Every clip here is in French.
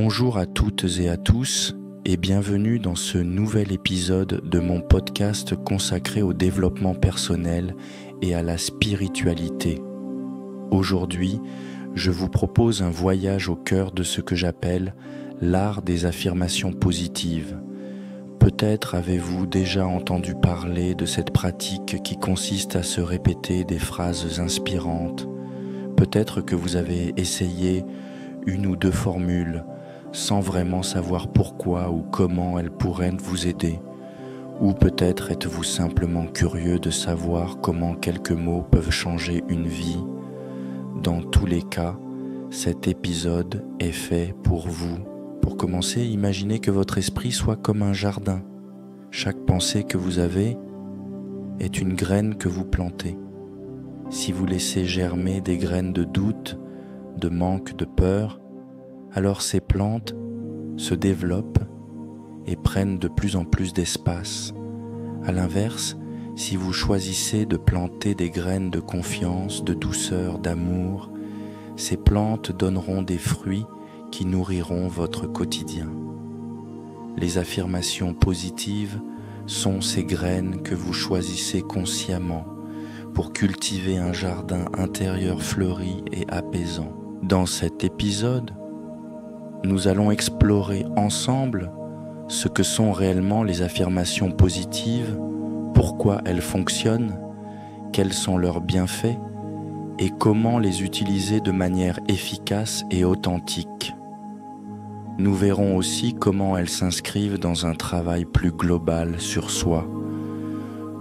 Bonjour à toutes et à tous et bienvenue dans ce nouvel épisode de mon podcast consacré au développement personnel et à la spiritualité. Aujourd'hui, je vous propose un voyage au cœur de ce que j'appelle l'art des affirmations positives. Peut-être avez-vous déjà entendu parler de cette pratique qui consiste à se répéter des phrases inspirantes. Peut-être que vous avez essayé une ou deux formules sans vraiment savoir pourquoi ou comment elles pourraient vous aider. Ou peut-être êtes-vous simplement curieux de savoir comment quelques mots peuvent changer une vie. Dans tous les cas, cet épisode est fait pour vous. Pour commencer, imaginez que votre esprit soit comme un jardin. Chaque pensée que vous avez est une graine que vous plantez. Si vous laissez germer des graines de doute, de manque, de peur, alors ces plantes se développent et prennent de plus en plus d'espace. À l'inverse, si vous choisissez de planter des graines de confiance, de douceur, d'amour, ces plantes donneront des fruits qui nourriront votre quotidien. Les affirmations positives sont ces graines que vous choisissez consciemment pour cultiver un jardin intérieur fleuri et apaisant. Dans cet épisode, nous allons explorer ensemble ce que sont réellement les affirmations positives, pourquoi elles fonctionnent, quels sont leurs bienfaits et comment les utiliser de manière efficace et authentique. Nous verrons aussi comment elles s'inscrivent dans un travail plus global sur soi.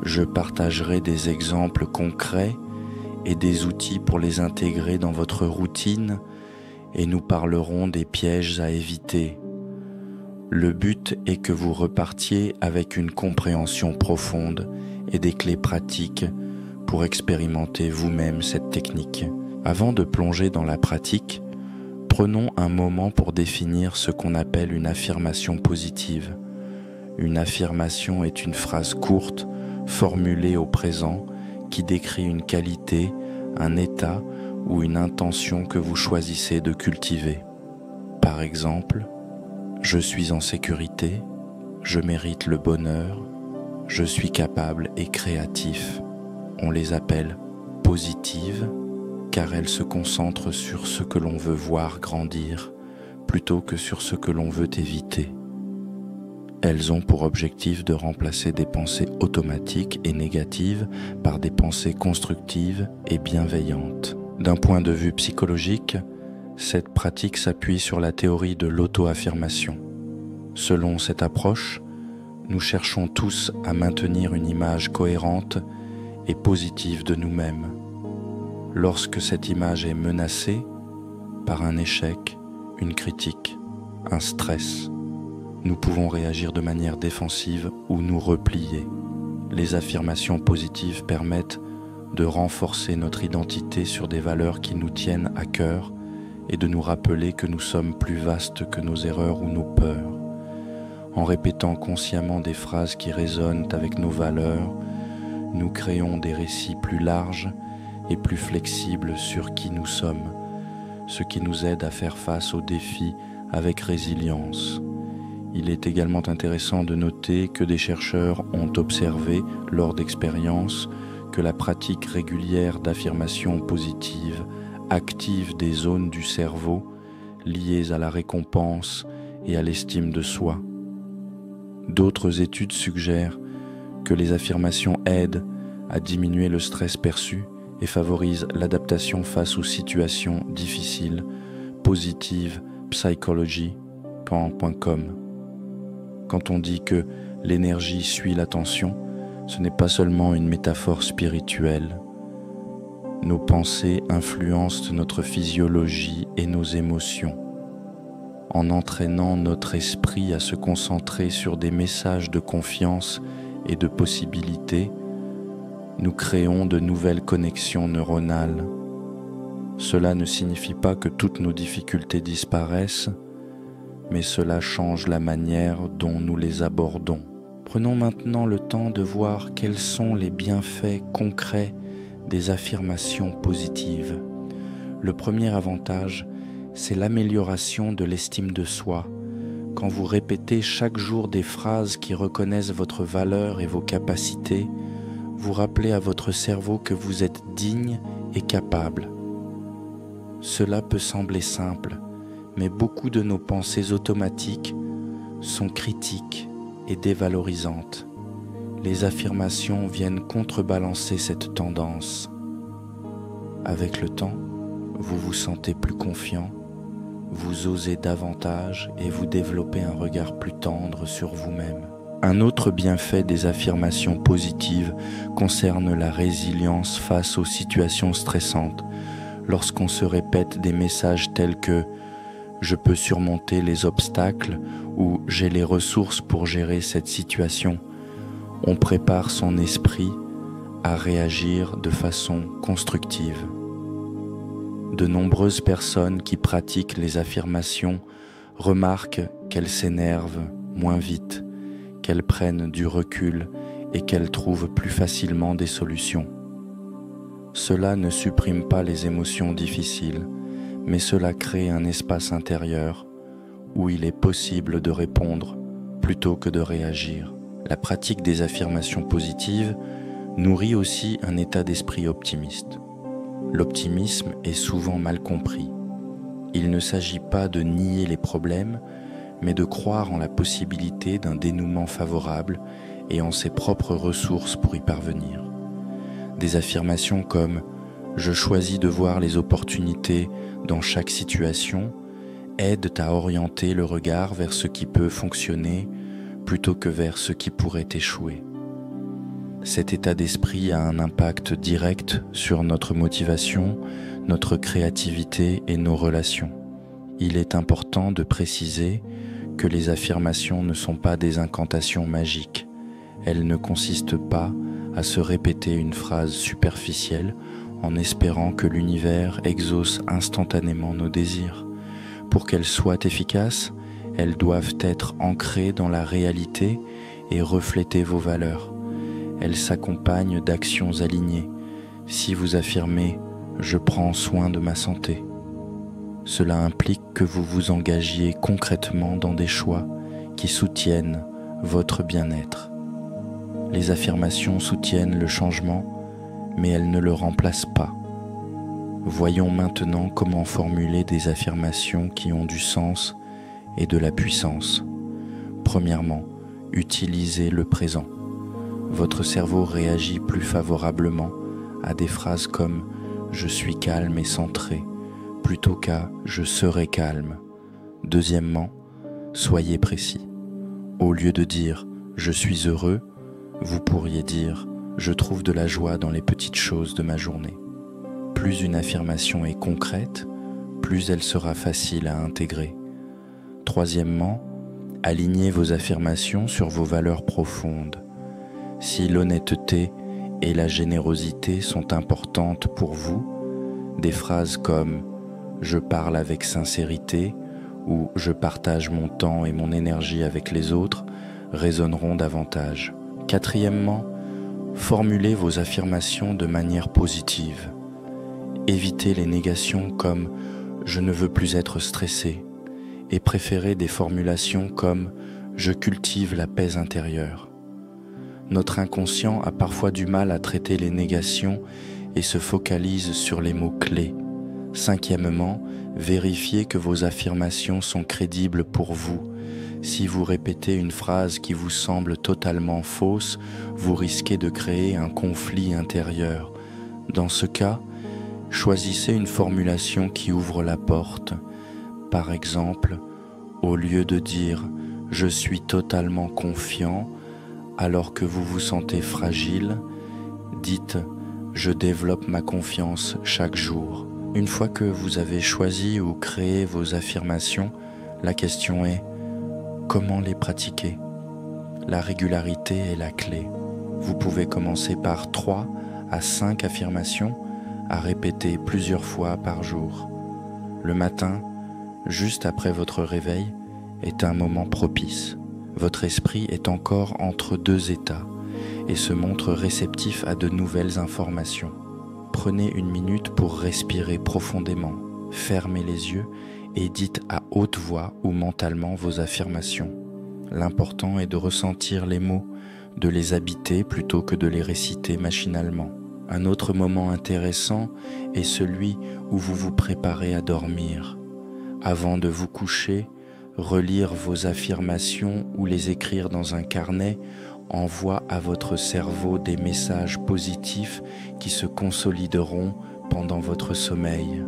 Je partagerai des exemples concrets et des outils pour les intégrer dans votre routine et nous parlerons des pièges à éviter. Le but est que vous repartiez avec une compréhension profonde et des clés pratiques pour expérimenter vous-même cette technique. Avant de plonger dans la pratique, prenons un moment pour définir ce qu'on appelle une affirmation positive. Une affirmation est une phrase courte, formulée au présent, qui décrit une qualité, un état ou une intention que vous choisissez de cultiver. Par exemple, je suis en sécurité, je mérite le bonheur, je suis capable et créatif. On les appelle positives car elles se concentrent sur ce que l'on veut voir grandir plutôt que sur ce que l'on veut éviter. Elles ont pour objectif de remplacer des pensées automatiques et négatives par des pensées constructives et bienveillantes. D'un point de vue psychologique, cette pratique s'appuie sur la théorie de l'auto-affirmation. Selon cette approche, nous cherchons tous à maintenir une image cohérente et positive de nous-mêmes. Lorsque cette image est menacée par un échec, une critique, un stress, nous pouvons réagir de manière défensive ou nous replier. Les affirmations positives permettent de renforcer notre identité sur des valeurs qui nous tiennent à cœur et de nous rappeler que nous sommes plus vastes que nos erreurs ou nos peurs. En répétant consciemment des phrases qui résonnent avec nos valeurs, nous créons des récits plus larges et plus flexibles sur qui nous sommes, ce qui nous aide à faire face aux défis avec résilience. Il est également intéressant de noter que des chercheurs ont observé lors d'expériences que la pratique régulière d'affirmations positives active des zones du cerveau liées à la récompense et à l'estime de soi. D'autres études suggèrent que les affirmations aident à diminuer le stress perçu et favorisent l'adaptation face aux situations difficiles. Positive Psychology.com. Quand on dit que l'énergie suit l'attention, ce n'est pas seulement une métaphore spirituelle. Nos pensées influencent notre physiologie et nos émotions. En entraînant notre esprit à se concentrer sur des messages de confiance et de possibilités, nous créons de nouvelles connexions neuronales. Cela ne signifie pas que toutes nos difficultés disparaissent, mais cela change la manière dont nous les abordons. Prenons maintenant le temps de voir quels sont les bienfaits concrets des affirmations positives. Le premier avantage c'est l'amélioration de l'estime de soi. Quand vous répétez chaque jour des phrases qui reconnaissent votre valeur et vos capacités, vous rappelez à votre cerveau que vous êtes digne et capable. Cela peut sembler simple, mais beaucoup de nos pensées automatiques sont critiques et dévalorisantes. Les affirmations viennent contrebalancer cette tendance. Avec le temps, vous vous sentez plus confiant, vous osez davantage et vous développez un regard plus tendre sur vous-même. Un autre bienfait des affirmations positives concerne la résilience face aux situations stressantes. Lorsqu'on se répète des messages tels que « je peux surmonter les obstacles » ou « j'ai les ressources pour gérer cette situation », on prépare son esprit à réagir de façon constructive. De nombreuses personnes qui pratiquent les affirmations remarquent qu'elles s'énervent moins vite, qu'elles prennent du recul et qu'elles trouvent plus facilement des solutions. Cela ne supprime pas les émotions difficiles, mais cela crée un espace intérieur où il est possible de répondre plutôt que de réagir. La pratique des affirmations positives nourrit aussi un état d'esprit optimiste. L'optimisme est souvent mal compris. Il ne s'agit pas de nier les problèmes, mais de croire en la possibilité d'un dénouement favorable et en ses propres ressources pour y parvenir. Des affirmations comme « je choisis de voir les opportunités dans chaque situation » aident à orienter le regard vers ce qui peut fonctionner plutôt que vers ce qui pourrait échouer. Cet état d'esprit a un impact direct sur notre motivation, notre créativité et nos relations. Il est important de préciser que les affirmations ne sont pas des incantations magiques. Elles ne consistent pas à se répéter une phrase superficielle en espérant que l'univers exauce instantanément nos désirs. Pour qu'elles soient efficaces, elles doivent être ancrées dans la réalité et refléter vos valeurs. Elles s'accompagnent d'actions alignées. Si vous affirmez « je prends soin de ma santé », cela implique que vous vous engagiez concrètement dans des choix qui soutiennent votre bien-être. Les affirmations soutiennent le changement, mais elles ne le remplacent pas. Voyons maintenant comment formuler des affirmations qui ont du sens et de la puissance. Premièrement, utilisez le présent. Votre cerveau réagit plus favorablement à des phrases comme « je suis calme et centré » plutôt qu'à « je serai calme ». Deuxièmement, soyez précis. Au lieu de dire « je suis heureux », vous pourriez dire « je trouve de la joie dans les petites choses de ma journée ». Plus une affirmation est concrète, plus elle sera facile à intégrer. Troisièmement, alignez vos affirmations sur vos valeurs profondes. Si l'honnêteté et la générosité sont importantes pour vous, des phrases comme « je parle avec sincérité » ou « je partage mon temps et mon énergie avec les autres » résonneront davantage. Quatrièmement, formulez vos affirmations de manière positive. Évitez les négations comme « je ne veux plus être stressé » et préférez des formulations comme « je cultive la paix intérieure ». Notre inconscient a parfois du mal à traiter les négations et se focalise sur les mots clés. Cinquièmement, vérifiez que vos affirmations sont crédibles pour vous. Si vous répétez une phrase qui vous semble totalement fausse, vous risquez de créer un conflit intérieur. Dans ce cas, choisissez une formulation qui ouvre la porte. Par exemple, au lieu de dire « je suis totalement confiant » alors que vous vous sentez fragile, dites « je développe ma confiance chaque jour ». Une fois que vous avez choisi ou créé vos affirmations, la question est « comment les pratiquer ?» La régularité est la clé. Vous pouvez commencer par 3 à 5 affirmations à répéter plusieurs fois par jour. Le matin, juste après votre réveil, est un moment propice. Votre esprit est encore entre 2 états et se montre réceptif à de nouvelles informations. Prenez une minute pour respirer profondément, fermez les yeux et dites à haute voix ou mentalement vos affirmations. L'important est de ressentir les mots, de les habiter plutôt que de les réciter machinalement. Un autre moment intéressant est celui où vous vous préparez à dormir. Avant de vous coucher, relire vos affirmations ou les écrire dans un carnet envoie à votre cerveau des messages positifs qui se consolideront pendant votre sommeil.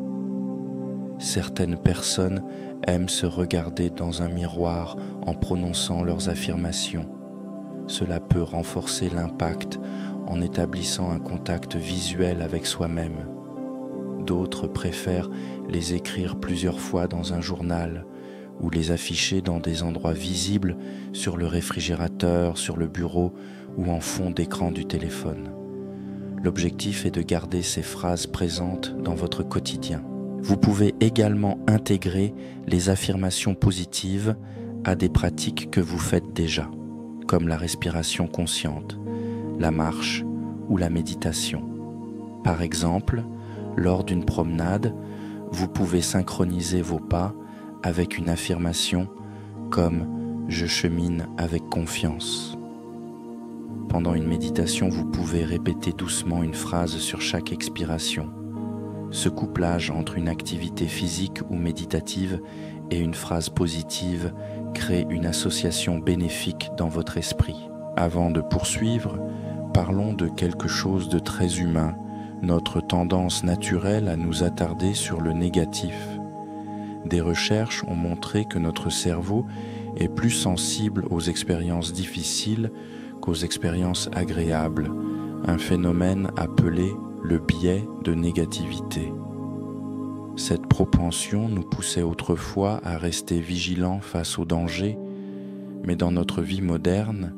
Certaines personnes aiment se regarder dans un miroir en prononçant leurs affirmations. Cela peut renforcer l'impact en établissant un contact visuel avec soi-même. D'autres préfèrent les écrire plusieurs fois dans un journal ou les afficher dans des endroits visibles sur le réfrigérateur, sur le bureau ou en fond d'écran du téléphone. L'objectif est de garder ces phrases présentes dans votre quotidien. Vous pouvez également intégrer les affirmations positives à des pratiques que vous faites déjà, comme la respiration consciente, la marche ou la méditation. Par exemple, lors d'une promenade, vous pouvez synchroniser vos pas avec une affirmation comme « Je chemine avec confiance ». Pendant une méditation, vous pouvez répéter doucement une phrase sur chaque expiration. Ce couplage entre une activité physique ou méditative et une phrase positive crée une association bénéfique dans votre esprit. Avant de poursuivre, parlons de quelque chose de très humain, notre tendance naturelle à nous attarder sur le négatif. Des recherches ont montré que notre cerveau est plus sensible aux expériences difficiles qu'aux expériences agréables, un phénomène appelé le biais de négativité. Cette propension nous poussait autrefois à rester vigilants face aux dangers, mais dans notre vie moderne,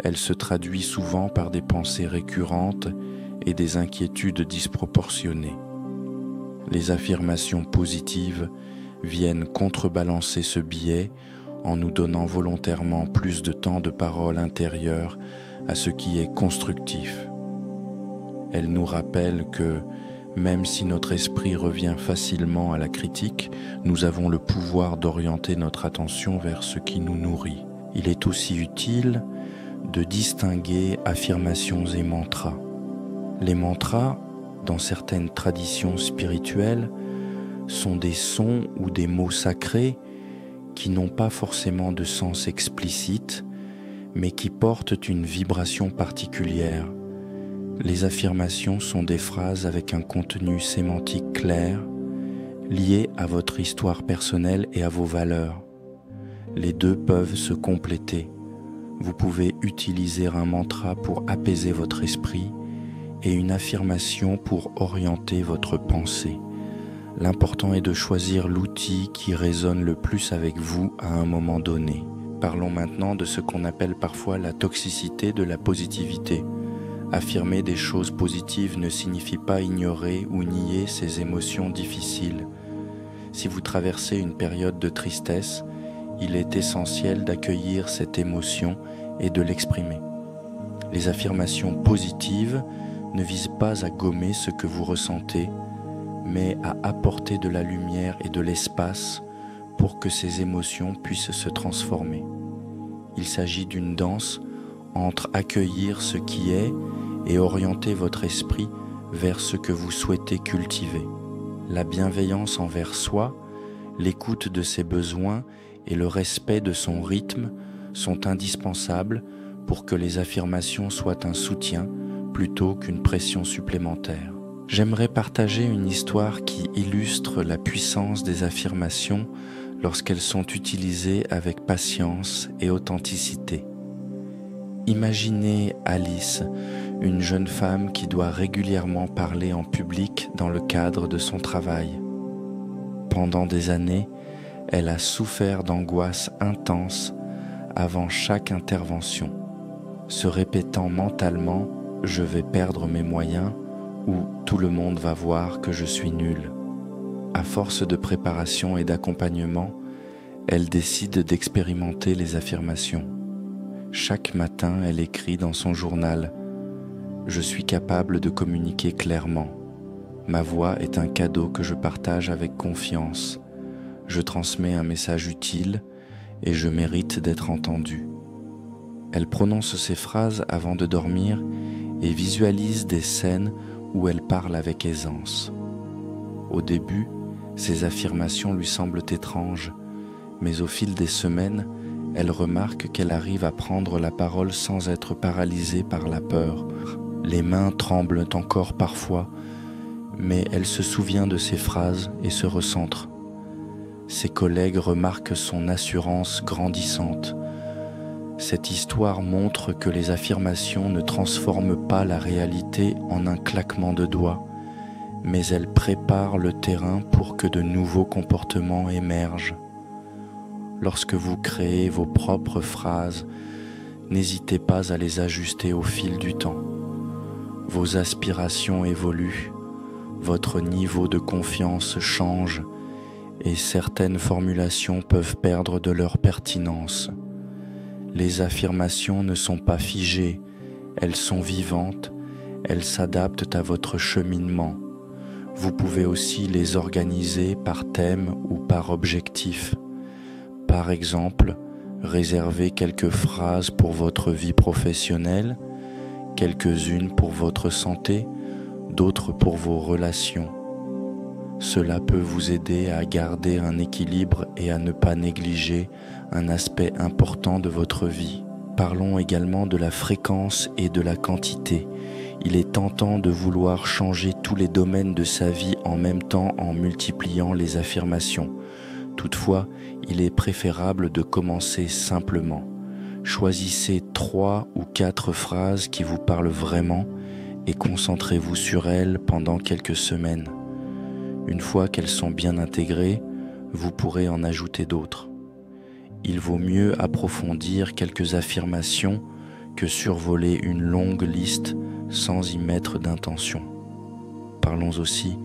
elle se traduit souvent par des pensées récurrentes et des inquiétudes disproportionnées. Les affirmations positives viennent contrebalancer ce biais en nous donnant volontairement plus de temps de parole intérieure à ce qui est constructif. Elles nous rappellent que, même si notre esprit revient facilement à la critique, nous avons le pouvoir d'orienter notre attention vers ce qui nous nourrit. Il est aussi utile de distinguer affirmations et mantras. Les mantras, dans certaines traditions spirituelles, sont des sons ou des mots sacrés qui n'ont pas forcément de sens explicite, mais qui portent une vibration particulière. Les affirmations sont des phrases avec un contenu sémantique clair, lié à votre histoire personnelle et à vos valeurs. Les deux peuvent se compléter. Vous pouvez utiliser un mantra pour apaiser votre esprit et une affirmation pour orienter votre pensée. L'important est de choisir l'outil qui résonne le plus avec vous à un moment donné. Parlons maintenant de ce qu'on appelle parfois la toxicité de la positivité. Affirmer des choses positives ne signifie pas ignorer ou nier ces émotions difficiles. Si vous traversez une période de tristesse, il est essentiel d'accueillir cette émotion et de l'exprimer. Les affirmations positives ne visent pas à gommer ce que vous ressentez, mais à apporter de la lumière et de l'espace pour que ces émotions puissent se transformer. Il s'agit d'une danse entre accueillir ce qui est et orienter votre esprit vers ce que vous souhaitez cultiver. La bienveillance envers soi, l'écoute de ses besoins et le respect de son rythme sont indispensables pour que les affirmations soient un soutien plutôt qu'une pression supplémentaire. J'aimerais partager une histoire qui illustre la puissance des affirmations lorsqu'elles sont utilisées avec patience et authenticité. Imaginez Alice, une jeune femme qui doit régulièrement parler en public dans le cadre de son travail. Pendant des années, elle a souffert d'angoisse intense avant chaque intervention, se répétant mentalement « je vais perdre mes moyens » ou « tout le monde va voir que je suis nulle ». À force de préparation et d'accompagnement, elle décide d'expérimenter les affirmations. Chaque matin, elle écrit dans son journal « Je suis capable de communiquer clairement. Ma voix est un cadeau que je partage avec confiance. je transmets un message utile et je mérite d'être entendu. Elle prononce ces phrases avant de dormir et visualise des scènes où elle parle avec aisance. Au début, ces affirmations lui semblent étranges, mais au fil des semaines, elle remarque qu'elle arrive à prendre la parole sans être paralysée par la peur. Les mains tremblent encore parfois, mais elle se souvient de ses phrases et se recentre. Ses collègues remarquent son assurance grandissante. Cette histoire montre que les affirmations ne transforment pas la réalité en un claquement de doigts, mais elles préparent le terrain pour que de nouveaux comportements émergent. Lorsque vous créez vos propres phrases, n'hésitez pas à les ajuster au fil du temps. Vos aspirations évoluent, votre niveau de confiance change et certaines formulations peuvent perdre de leur pertinence. Les affirmations ne sont pas figées, elles sont vivantes, elles s'adaptent à votre cheminement. Vous pouvez aussi les organiser par thème ou par objectif. Par exemple, réservez quelques phrases pour votre vie professionnelle, quelques-unes pour votre santé, d'autres pour vos relations. Cela peut vous aider à garder un équilibre et à ne pas négliger un aspect important de votre vie. Parlons également de la fréquence et de la quantité. Il est tentant de vouloir changer tous les domaines de sa vie en même temps en multipliant les affirmations. Toutefois, il est préférable de commencer simplement. Choisissez 3 ou 4 phrases qui vous parlent vraiment et concentrez-vous sur elles pendant quelques semaines. Une fois qu'elles sont bien intégrées, vous pourrez en ajouter d'autres. Il vaut mieux approfondir quelques affirmations que survoler une longue liste sans y mettre d'intention. Parlons aussi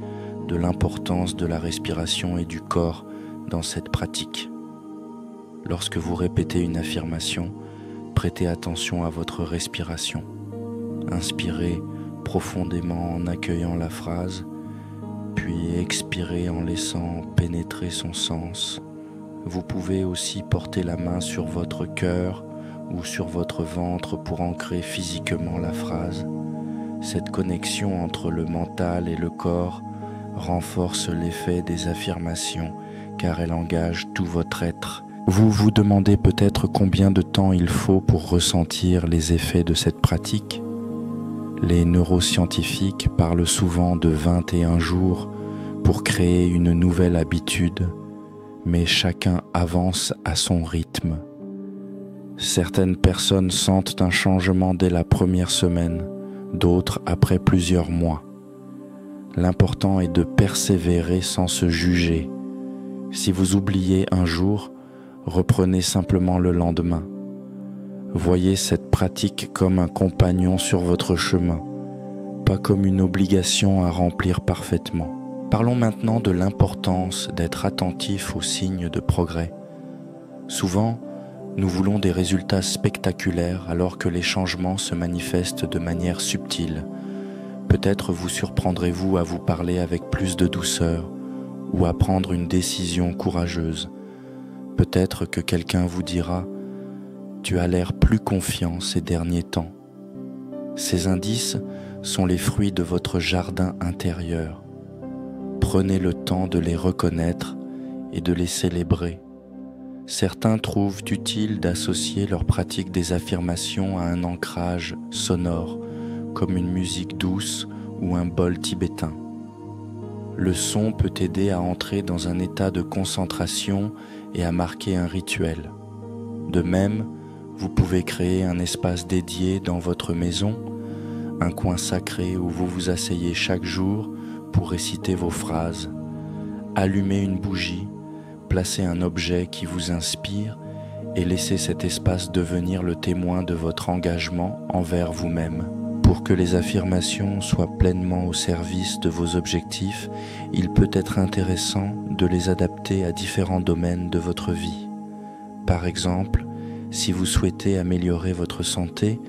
de l'importance de la respiration et du corps dans cette pratique. Lorsque vous répétez une affirmation, prêtez attention à votre respiration. Inspirez profondément en accueillant la phrase, puis expirez en laissant pénétrer son sens. Vous pouvez aussi porter la main sur votre cœur ou sur votre ventre pour ancrer physiquement la phrase. Cette connexion entre le mental et le corps renforce l'effet des affirmations car elle engage tout votre être. Vous vous demandez peut-être combien de temps il faut pour ressentir les effets de cette pratique. Les neuroscientifiques parlent souvent de 21 jours pour créer une nouvelle habitude, mais chacun avance à son rythme. Certaines personnes sentent un changement dès la première semaine, d'autres après plusieurs mois. L'important est de persévérer sans se juger. Si vous oubliez un jour, reprenez simplement le lendemain. Voyez cette pratique comme un compagnon sur votre chemin, pas comme une obligation à remplir parfaitement. Parlons maintenant de l'importance d'être attentif aux signes de progrès. Souvent, nous voulons des résultats spectaculaires alors que les changements se manifestent de manière subtile. Peut-être vous surprendrez-vous à vous parler avec plus de douceur ou à prendre une décision courageuse. Peut-être que quelqu'un vous dira « Tu as l'air plus confiant ces derniers temps ». Ces indices sont les fruits de votre jardin intérieur. Prenez le temps de les reconnaître et de les célébrer. Certains trouvent utile d'associer leur pratique des affirmations à un ancrage sonore, comme une musique douce ou un bol tibétain. Le son peut aider à entrer dans un état de concentration et à marquer un rituel. De même, vous pouvez créer un espace dédié dans votre maison, un coin sacré où vous vous asseyez chaque jour pour réciter vos phrases. Allumez une bougie, placez un objet qui vous inspire et laissez cet espace devenir le témoin de votre engagement envers vous-même. Pour que les affirmations soient pleinement au service de vos objectifs, il peut être intéressant de les adapter à différents domaines de votre vie. Par exemple, si vous souhaitez améliorer votre santé,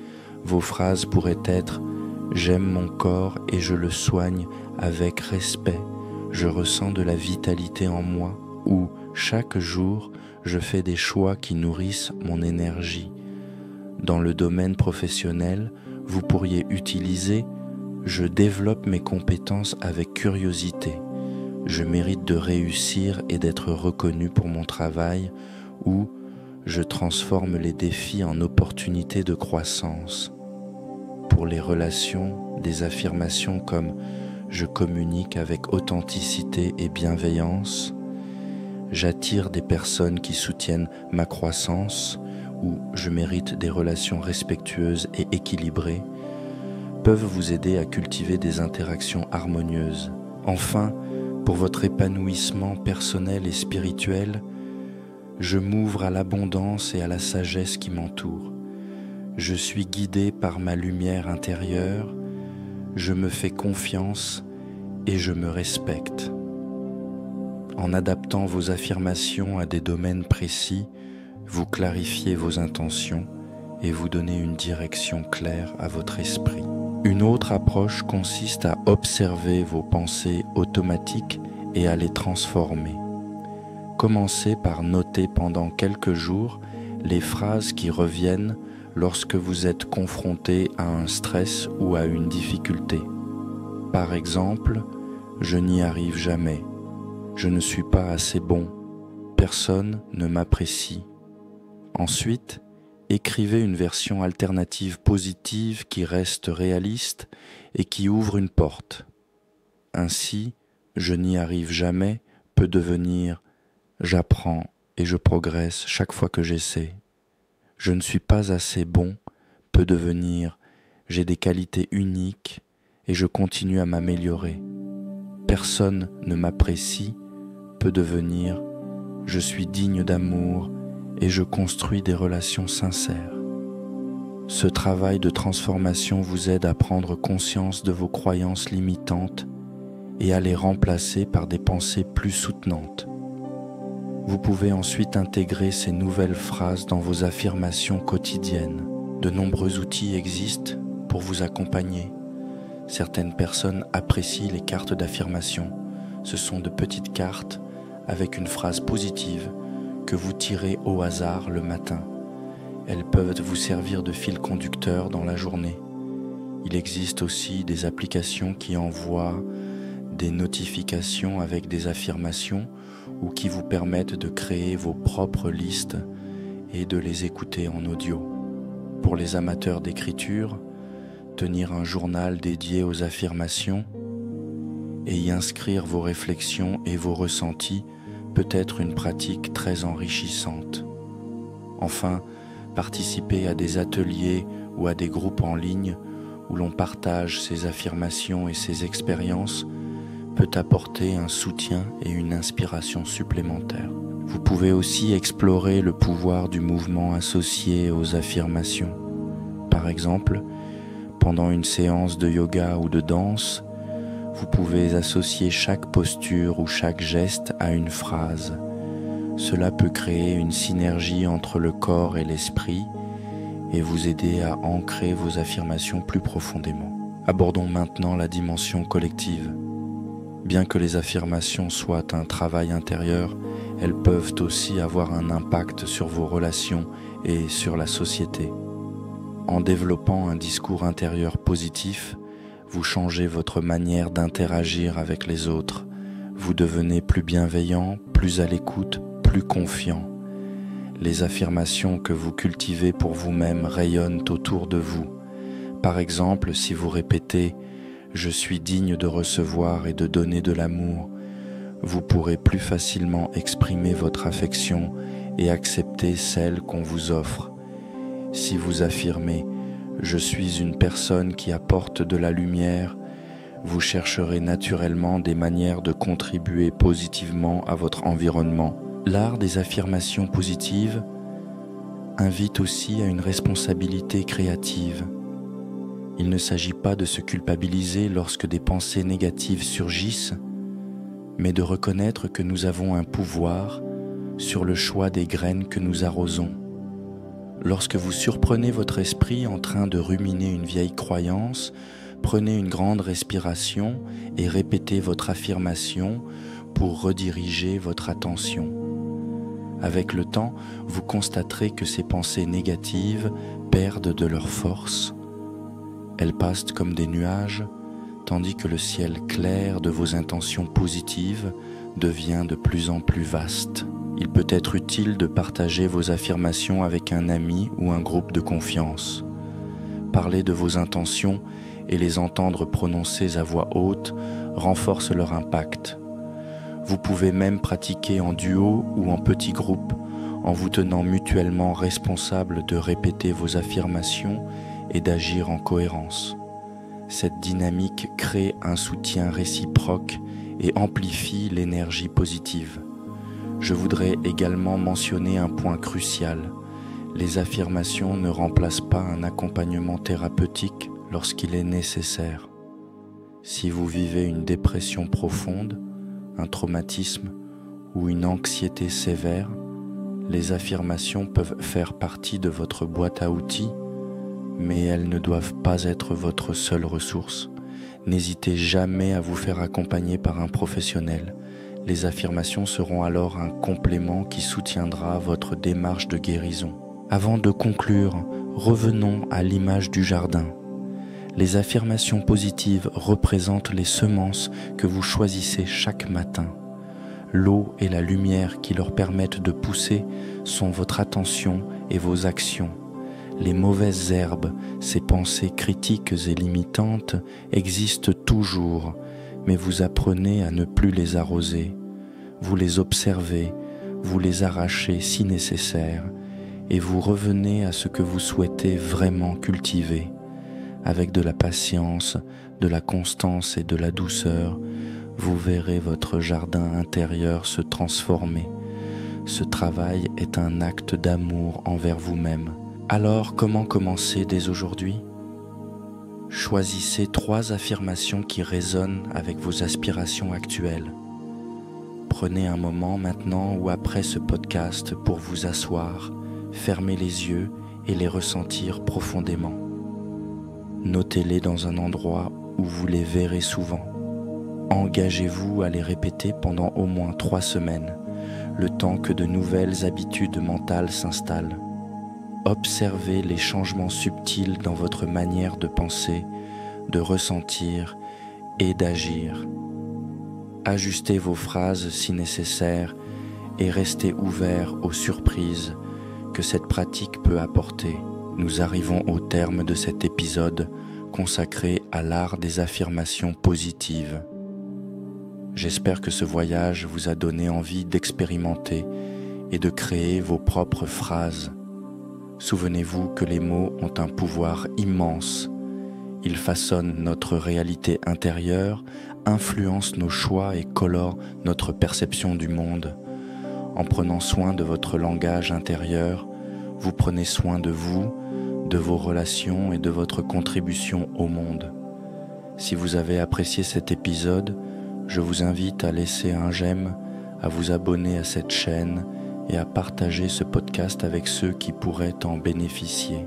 vos phrases pourraient être « J'aime mon corps et je le soigne avec respect, je ressens de la vitalité en moi » ou « Chaque jour, je fais des choix qui nourrissent mon énergie. Dans le domaine professionnel, vous pourriez utiliser « Je développe mes compétences avec curiosité ». Je mérite de réussir et d'être reconnu pour mon travail ou je transforme les défis en opportunités de croissance. Pour les relations, des affirmations comme je communique avec authenticité et bienveillance, j'attire des personnes qui soutiennent ma croissance ou je mérite des relations respectueuses et équilibrées, peuvent vous aider à cultiver des interactions harmonieuses. Enfin, pour votre épanouissement personnel et spirituel, je m'ouvre à l'abondance et à la sagesse qui m'entoure. Je suis guidé par ma lumière intérieure, je me fais confiance et je me respecte. En adaptant vos affirmations à des domaines précis, vous clarifiez vos intentions et vous donnez une direction claire à votre esprit. Une autre approche consiste à observer vos pensées automatiques et à les transformer. Commencez par noter pendant quelques jours les phrases qui reviennent lorsque vous êtes confronté à un stress ou à une difficulté. Par exemple, « Je n'y arrive jamais »,« Je ne suis pas assez bon »,« Personne ne m'apprécie ». Ensuite, écrivez une version alternative positive qui reste réaliste et qui ouvre une porte. Ainsi, « Je n'y arrive jamais » peut devenir « J'apprends et je progresse chaque fois que j'essaie ». « Je ne suis pas assez bon » peut devenir « J'ai des qualités uniques et je continue à m'améliorer ». « Personne ne m'apprécie » peut devenir « Je suis digne d'amour et je construis des relations sincères ». Ce travail de transformation vous aide à prendre conscience de vos croyances limitantes et à les remplacer par des pensées plus soutenantes. Vous pouvez ensuite intégrer ces nouvelles phrases dans vos affirmations quotidiennes. De nombreux outils existent pour vous accompagner. Certaines personnes apprécient les cartes d'affirmation. Ce sont de petites cartes avec une phrase positive que vous tirez au hasard le matin. Elles peuvent vous servir de fil conducteur dans la journée. Il existe aussi des applications qui envoient des notifications avec des affirmations ou qui vous permettent de créer vos propres listes et de les écouter en audio. Pour les amateurs d'écriture, tenir un journal dédié aux affirmations et y inscrire vos réflexions et vos ressentis peut être une pratique très enrichissante. Enfin, participer à des ateliers ou à des groupes en ligne où l'on partage ses affirmations et ses expériences peut apporter un soutien et une inspiration supplémentaires. Vous pouvez aussi explorer le pouvoir du mouvement associé aux affirmations. Par exemple, pendant une séance de yoga ou de danse, vous pouvez associer chaque posture ou chaque geste à une phrase. Cela peut créer une synergie entre le corps et l'esprit et vous aider à ancrer vos affirmations plus profondément. Abordons maintenant la dimension collective. Bien que les affirmations soient un travail intérieur, elles peuvent aussi avoir un impact sur vos relations et sur la société. En développant un discours intérieur positif, vous changez votre manière d'interagir avec les autres. Vous devenez plus bienveillant, plus à l'écoute, plus confiant. Les affirmations que vous cultivez pour vous-même rayonnent autour de vous. Par exemple, si vous répétez « Je suis digne de recevoir et de donner de l'amour », vous pourrez plus facilement exprimer votre affection et accepter celle qu'on vous offre. Si vous affirmez « Je suis une personne qui apporte de la lumière », vous chercherez naturellement des manières de contribuer positivement à votre environnement. L'art des affirmations positives invite aussi à une responsabilité créative. Il ne s'agit pas de se culpabiliser lorsque des pensées négatives surgissent, mais de reconnaître que nous avons un pouvoir sur le choix des graines que nous arrosons. Lorsque vous surprenez votre esprit en train de ruminer une vieille croyance, prenez une grande respiration et répétez votre affirmation pour rediriger votre attention. Avec le temps, vous constaterez que ces pensées négatives perdent de leur force. Elles passent comme des nuages, tandis que le ciel clair de vos intentions positives devient de plus en plus vaste. Il peut être utile de partager vos affirmations avec un ami ou un groupe de confiance. Parler de vos intentions et les entendre prononcer à voix haute renforce leur impact. Vous pouvez même pratiquer en duo ou en petit groupe en vous tenant mutuellement responsable de répéter vos affirmations et d'agir en cohérence. Cette dynamique crée un soutien réciproque et amplifie l'énergie positive. Je voudrais également mentionner un point crucial. Les affirmations ne remplacent pas un accompagnement thérapeutique lorsqu'il est nécessaire. Si vous vivez une dépression profonde, un traumatisme ou une anxiété sévère, les affirmations peuvent faire partie de votre boîte à outils, mais elles ne doivent pas être votre seule ressource. N'hésitez jamais à vous faire accompagner par un professionnel. Les affirmations seront alors un complément qui soutiendra votre démarche de guérison. Avant de conclure, revenons à l'image du jardin. Les affirmations positives représentent les semences que vous choisissez chaque matin. L'eau et la lumière qui leur permettent de pousser sont votre attention et vos actions. Les mauvaises herbes, ces pensées critiques et limitantes, existent toujours, mais vous apprenez à ne plus les arroser. Vous les observez, vous les arrachez si nécessaire, et vous revenez à ce que vous souhaitez vraiment cultiver. Avec de la patience, de la constance et de la douceur, vous verrez votre jardin intérieur se transformer. Ce travail est un acte d'amour envers vous-même. Alors, comment commencer dès aujourd'hui ? Choisissez 3 affirmations qui résonnent avec vos aspirations actuelles. Prenez un moment maintenant ou après ce podcast pour vous asseoir, fermer les yeux et les ressentir profondément. Notez-les dans un endroit où vous les verrez souvent. Engagez-vous à les répéter pendant au moins 3 semaines, le temps que de nouvelles habitudes mentales s'installent. Observez les changements subtils dans votre manière de penser, de ressentir et d'agir. Ajustez vos phrases si nécessaire et restez ouvert aux surprises que cette pratique peut apporter. Nous arrivons au terme de cet épisode consacré à l'art des affirmations positives. J'espère que ce voyage vous a donné envie d'expérimenter et de créer vos propres phrases. Souvenez-vous que les mots ont un pouvoir immense. Ils façonnent notre réalité intérieure, influencent nos choix et colorent notre perception du monde. En prenant soin de votre langage intérieur, vous prenez soin de vous, de vos relations et de votre contribution au monde. Si vous avez apprécié cet épisode, je vous invite à laisser un j'aime, à vous abonner à cette chaîne et à partager ce podcast avec ceux qui pourraient en bénéficier.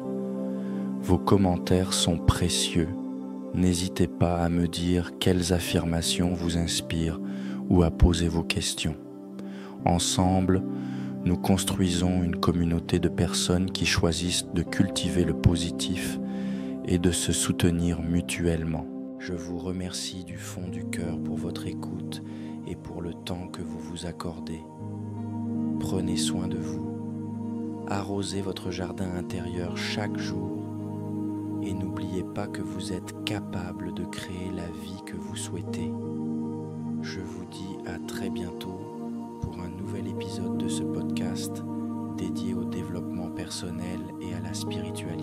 Vos commentaires sont précieux. N'hésitez pas à me dire quelles affirmations vous inspirent ou à poser vos questions. Ensemble, nous construisons une communauté de personnes qui choisissent de cultiver le positif et de se soutenir mutuellement. Je vous remercie du fond du cœur pour votre écoute et pour le temps que vous vous accordez. Prenez soin de vous. Arrosez votre jardin intérieur chaque jour et n'oubliez pas que vous êtes capable de créer la vie que vous souhaitez. Je vous dis à très bientôt pour un nouvel épisode de ce podcast dédié au développement personnel et à la spiritualité.